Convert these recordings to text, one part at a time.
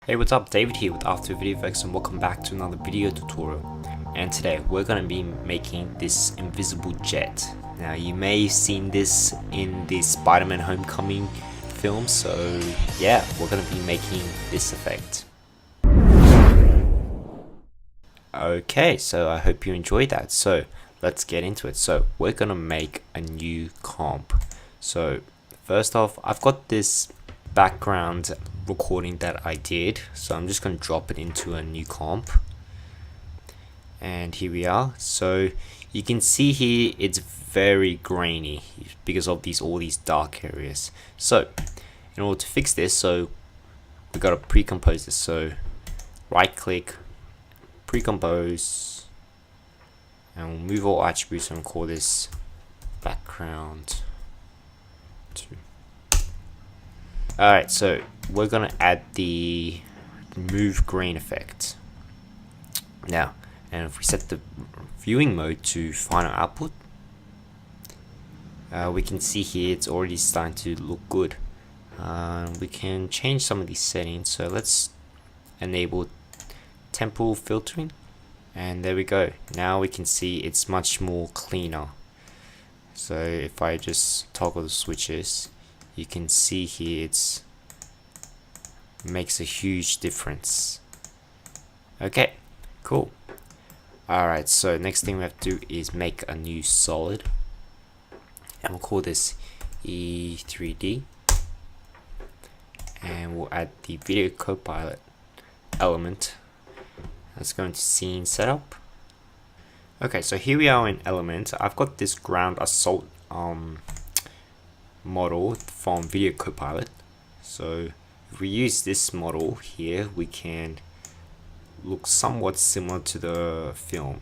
Hey, what's up? David here with After Video Effects, and welcome back to another video tutorial. And today we're going to be making this invisible jet. Now you may have seen this in the Spiderman Homecoming film, so yeah, we're going to be making this effect. Okay, so I hope you enjoyed that. So let's get into it. So we're going to make a new comp. So first off, I've got this background recording that I did, so I'm just going to drop it into a new comp, and here we are. So you can see here it's very grainy because of all these dark areas. So in order to fix this, so we got to pre-compose this. So right click, pre-compose, and we'll move all attributes and call this background 2. Alright, so we're gonna add the move grain effect now, and if we set the viewing mode to final output, we can see here it's already starting to look good. We can change some of these settings, so let's enable temporal filtering, and there we go. Now we can see it's much more cleaner. So if I just toggle the switches, you can see here it's makes a huge difference. Okay, cool. Alright, so next thing we have to do is make a new solid, and we'll call this E3D, and we'll add the video copilot element. Let's go into scene setup. Okay, so here we are in element. I've got this ground assault model from Video Copilot. So if we use this model here, we can look somewhat similar to the film.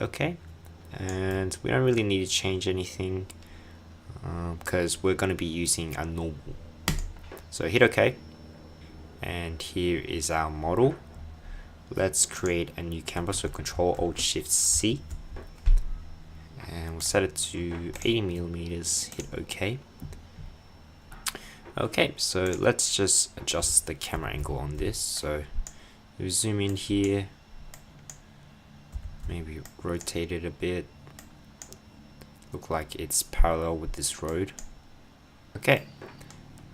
Okay, and we don't really need to change anything because we're going to be using a normal. So hit OK, and here is our model. Let's create a new camera, so Control Alt Shift C, and we'll set it to 80mm, hit OK. Okay, so let's just adjust the camera angle on this. So we zoom in here, maybe rotate it a bit, look like it's parallel with this road. Okay,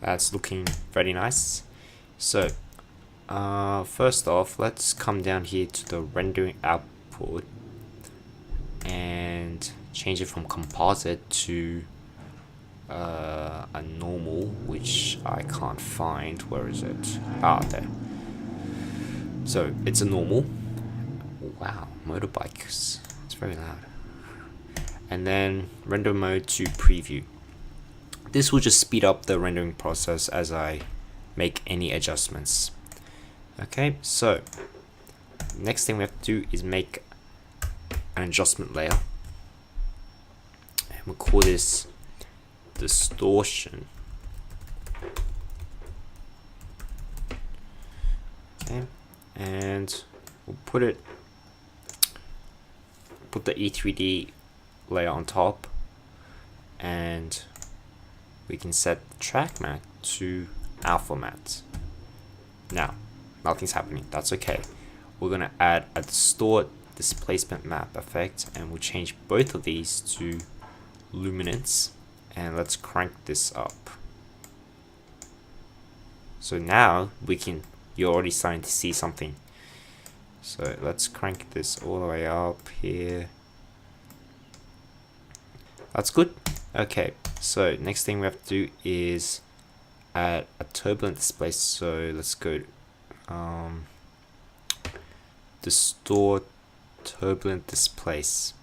that's looking very nice. So first off, let's come down here to the rendering output and change it from composite to a normal, which I can't find. Where is it? Ah, there. So it's a normal. Wow, motorbikes. It's very loud. And then render mode to preview. This will just speed up the rendering process as I make any adjustments. Okay, so next thing we have to do is make an adjustment layer, and we'll call this Distortion. Okay, and we'll put the E3D layer on top, and we can set the track matte to alpha matte. Now nothing's happening, that's okay. We're gonna add a distort displacement map effect, and we'll change both of these to luminance, and let's crank this up. So now you're already starting to see something. So let's crank this all the way up here. That's good. Okay, so next thing we have to do is add a turbulent display. So let's go distort turbulent displace,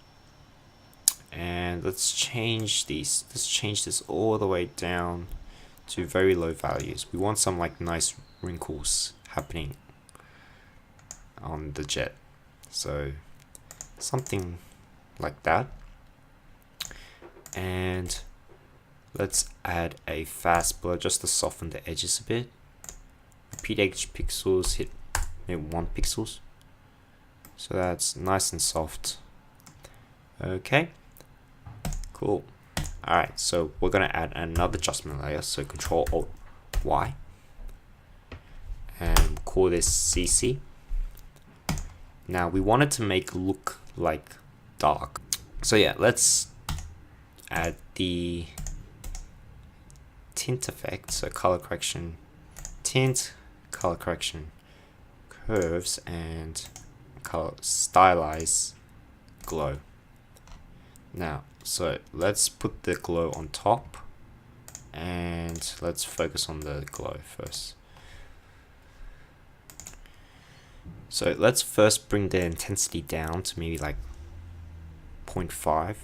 and let's change these. Let's change this all the way down to very low values. We want some like nice wrinkles happening on the jet, so something like that. And let's add a fast blur just to soften the edges a bit. Repeat each pixels, hit maybe 1 pixels, so that's nice and soft. Okay, cool. Alright, so we're gonna add another adjustment layer, so Control Alt Y, and call this CC. Now we want it to make look like dark. So yeah, let's add the tint effect. So color correction, tint, color correction, curves, and color stylize glow. Now, so let's put the glow on top, and let's focus on the glow first. So let's first bring the intensity down to maybe like 0.5,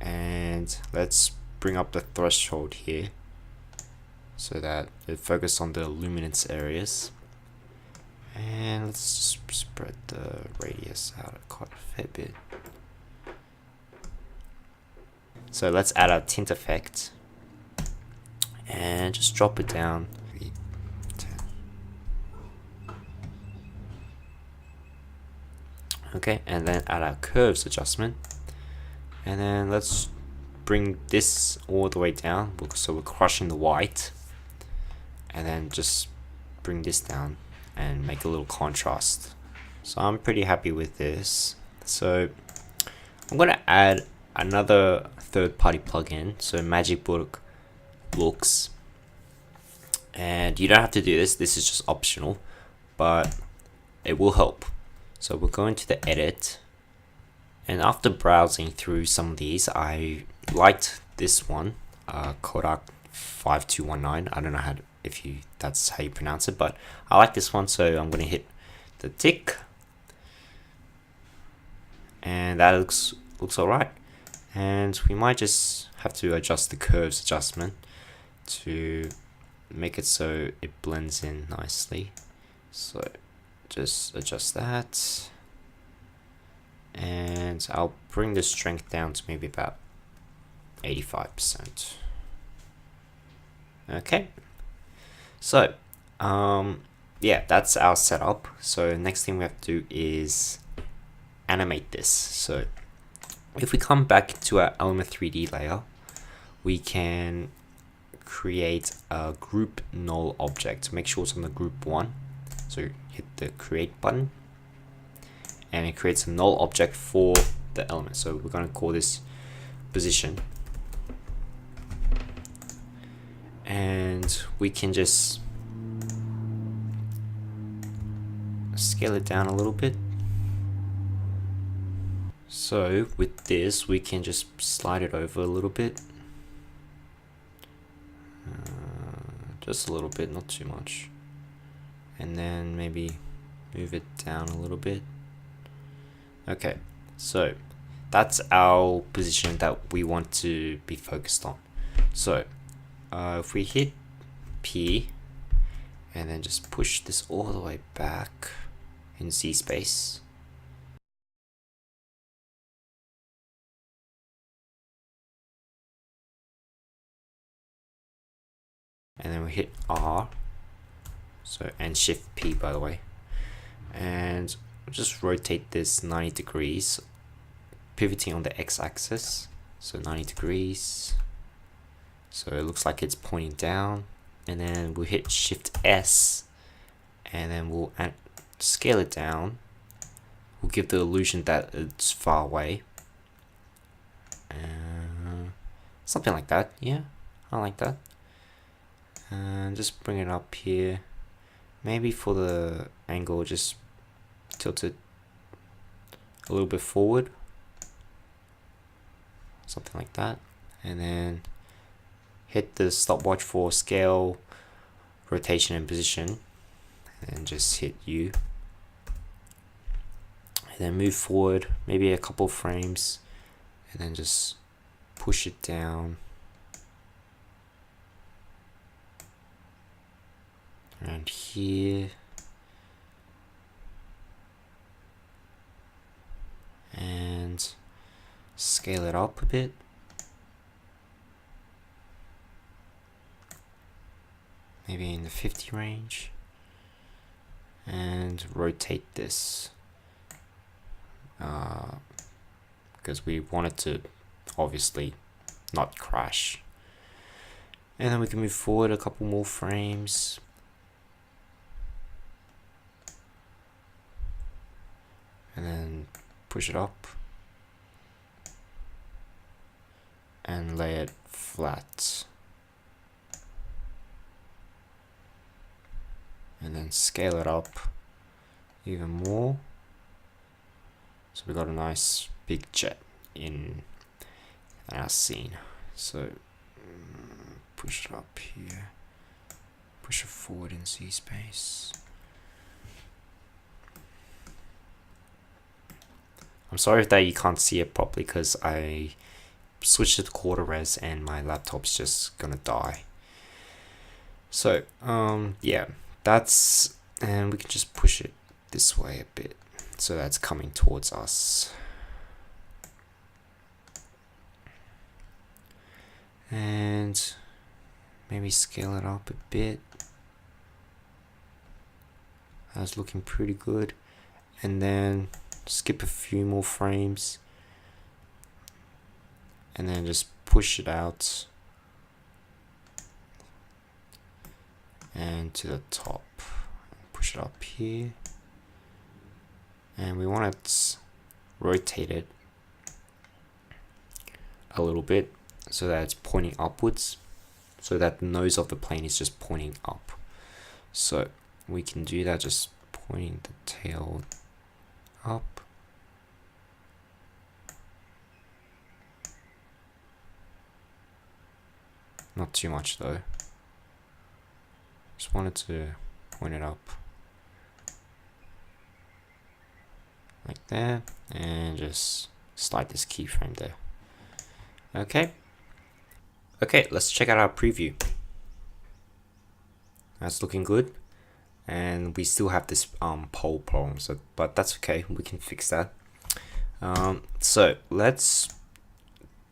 and let's bring up the threshold here so that it focuses on the luminance areas. And let's just spread the radius out quite a fair bit. So let's add our tint effect and just drop it down. 10. Okay, and then add our curves adjustment. And then let's bring this all the way down, so we're crushing the white. And then just bring this down and make a little contrast. So I'm pretty happy with this. So I'm gonna add another third-party plugin, so Magic Book Looks, and you don't have to do this. This is just optional, but it will help. So we're going to the edit, and after browsing through some of these, I liked this one, Kodak 5219. I don't know that's how you pronounce it, but I like this one, so I'm gonna hit the tick, and that looks alright. And we might just have to adjust the curves adjustment to make it so it blends in nicely. So just adjust that, and I'll bring the strength down to maybe about 85%. Okay, so yeah, that's our setup. So next thing we have to do is animate this. So if we come back to our Element 3D layer, we can create a group null object. Make sure it's on the group 1. So hit the create button, and it creates a null object for the element. So we're going to call this position, and we can just scale it down a little bit. So with this, we can just slide it over a little bit, just a little bit, not too much, and then maybe move it down a little bit. Okay, so that's our position that we want to be focused on. So if we hit P and then just push this all the way back in Z space, and then we hit R, so, and Shift P, by the way, and just rotate this 90 degrees, pivoting on the x-axis, so 90 degrees, so it looks like it's pointing down. And then we'll hit Shift S, and then we'll scale it down. We'll give the illusion that it's far away, something like that. Yeah, I like that. And just bring it up here. Maybe for the angle, just tilt it a little bit forward, something like that. And then hit the stopwatch for scale, rotation, and position, and just hit U. And then move forward maybe a couple frames, and then just push it down around here, and scale it up a bit. Maybe in the 50 range, and rotate this because we want it to obviously not crash. And then we can move forward a couple more frames, push it up, and lay it flat. And then scale it up even more. So we got a nice big jet in our scene. So push it up here, push it forward in Z space. I'm sorry that you can't see it properly because I switched it to quarter res and my laptop's just gonna die. So yeah, that's, and we can just push it this way a bit so that's coming towards us. And maybe scale it up a bit. That's looking pretty good. And then skip a few more frames and then just push it out and to the top. Push it up here, and we want to rotate it a little bit so that it's pointing upwards, so that the nose of the plane is just pointing up. So we can do that, just pointing the tail up. Not too much though. Just wanted to point it up like that, and just slide this keyframe there. Okay. Okay, let's check out our preview. That's looking good. And we still have this pole problem, so but that's okay, we can fix that. So let's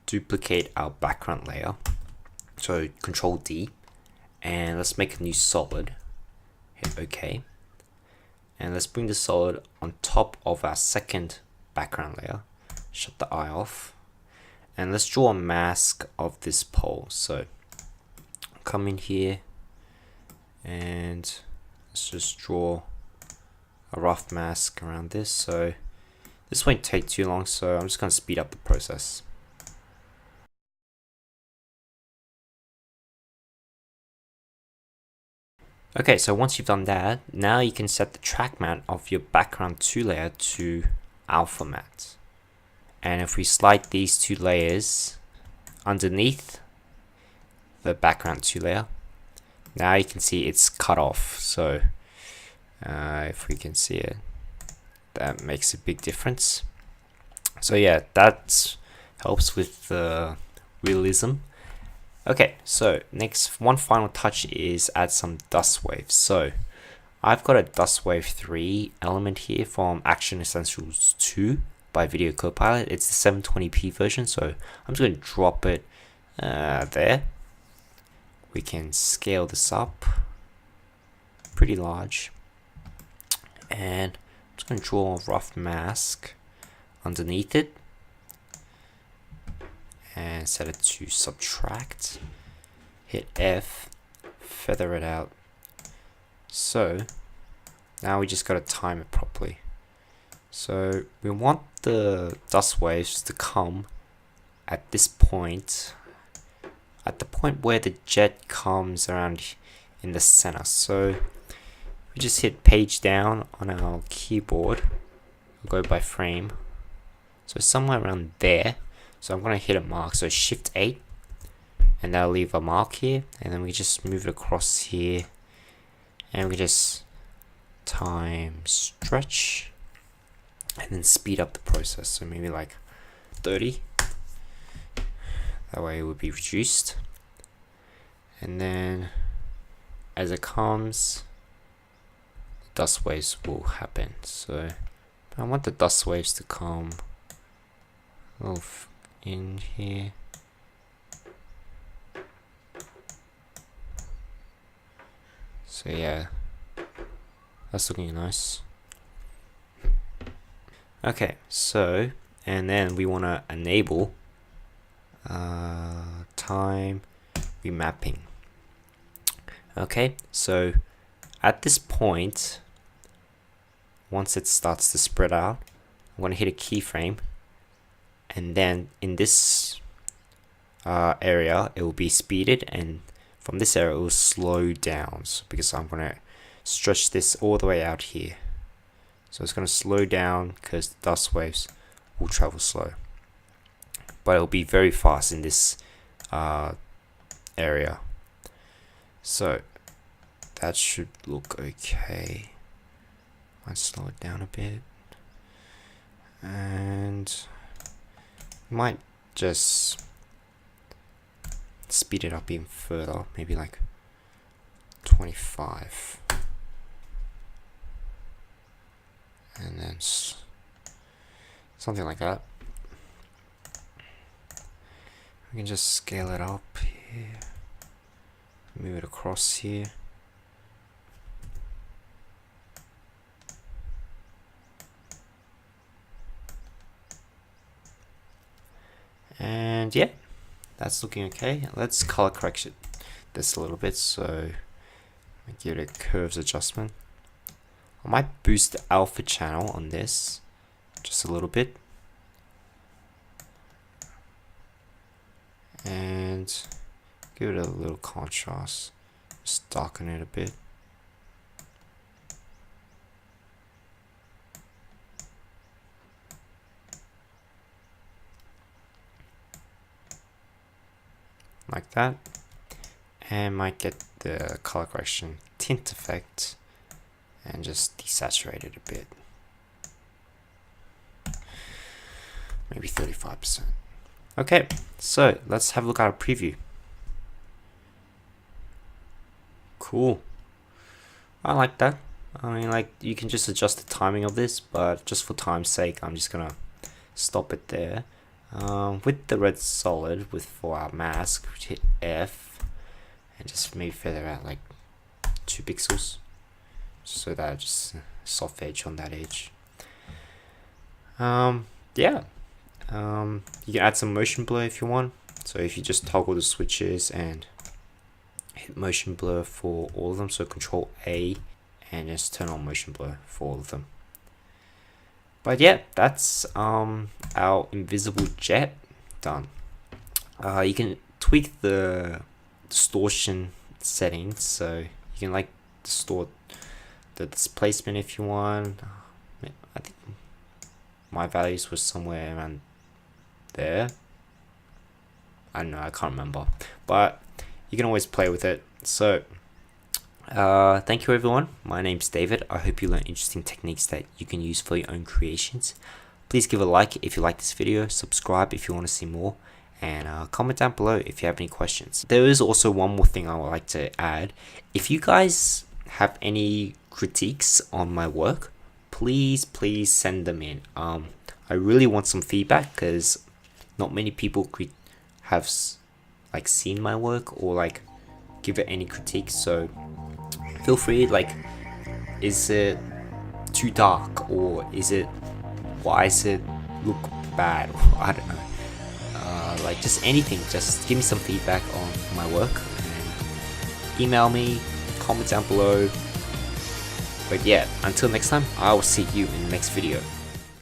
duplicate our background layer. So Control D, and let's make a new solid. Hit OK. And let's bring the solid on top of our second background layer. Shut the eye off. And let's draw a mask of this pole. So come in here and let's just draw a rough mask around this. So this won't take too long, so I'm just going to speed up the process. Okay, so once you've done that, now you can set the track matte of your background 2 layer to alpha matte. And if we slide these 2 layers underneath the background 2 layer, now you can see it's cut off. So if we can see it, that makes a big difference. So yeah, that helps with the realism. Okay, so next, one final touch is add some dust waves. So I've got a dust wave 3 element here from Action Essentials 2 by Video Copilot. It's the 720p version, so I'm just going to drop it there. We can scale this up pretty large, and I'm just going to draw a rough mask underneath it and set it to subtract. Hit F, feather it out. So now we just got to time it properly. So we want the dust waves to come at this point, at the point where the jet comes around in the center. So we just hit page down on our keyboard, we'll go by frame, so somewhere around there. So I'm going to hit a mark, so Shift 8, and that'll leave a mark here, and then we just move it across here, and we just time stretch, and then speed up the process, so maybe like 30, that way it would be reduced. And then as it comes, the dust waves will happen. So I want the dust waves to come in here. So yeah, that's looking nice. Okay, so and then we want to enable time remapping. Okay, so at this point, once it starts to spread out, I'm going to hit a keyframe, and then in this area it will be speeded, and from this area it will slow down, because I'm going to stretch this all the way out here. So it's going to slow down because the dust waves will travel slow, but it'll be very fast in this area. So that should look okay. Let's slow it down a bit, and might just speed it up even further, maybe like 25, and then something like that. We can just scale it up here, move it across here. And yeah, that's looking okay. Let's color correct this a little bit, so I give it a curves adjustment. I might boost the alpha channel on this just a little bit, and give it a little contrast, just darken it a bit. Like that, and might get the color correction tint effect and just desaturate it a bit, maybe 35%. Okay, so let's have a look at a preview. Cool, I like that. I mean, like, you can just adjust the timing of this, but just for time's sake I'm just gonna stop it there. With the red solid, for our mask, we hit F and just maybe feather out like 2 pixels, so that just soft edge on that edge. Yeah, you can add some motion blur if you want. So if you just toggle the switches and hit motion blur for all of them, so Control A, and just turn on motion blur for all of them. But yeah, that's our invisible jet done. You can tweak the distortion settings, so you can like distort the displacement if you want. I think my values were somewhere around there. I don't know, I can't remember, but you can always play with it. So thank you everyone, my name's David. I hope you learned interesting techniques that you can use for your own creations. Please give a like if you like this video, subscribe if you want to see more, and comment down below if you have any questions. There is also one more thing I would like to add. If you guys have any critiques on my work, please send them in. I really want some feedback, because not many people have like seen my work or like give it any critiques, so feel free. Like, is it too dark, or why is it look bad? I don't know, like just anything, just give me some feedback on my work, and email me, comment down below. But yeah, until next time, I will see you in the next video.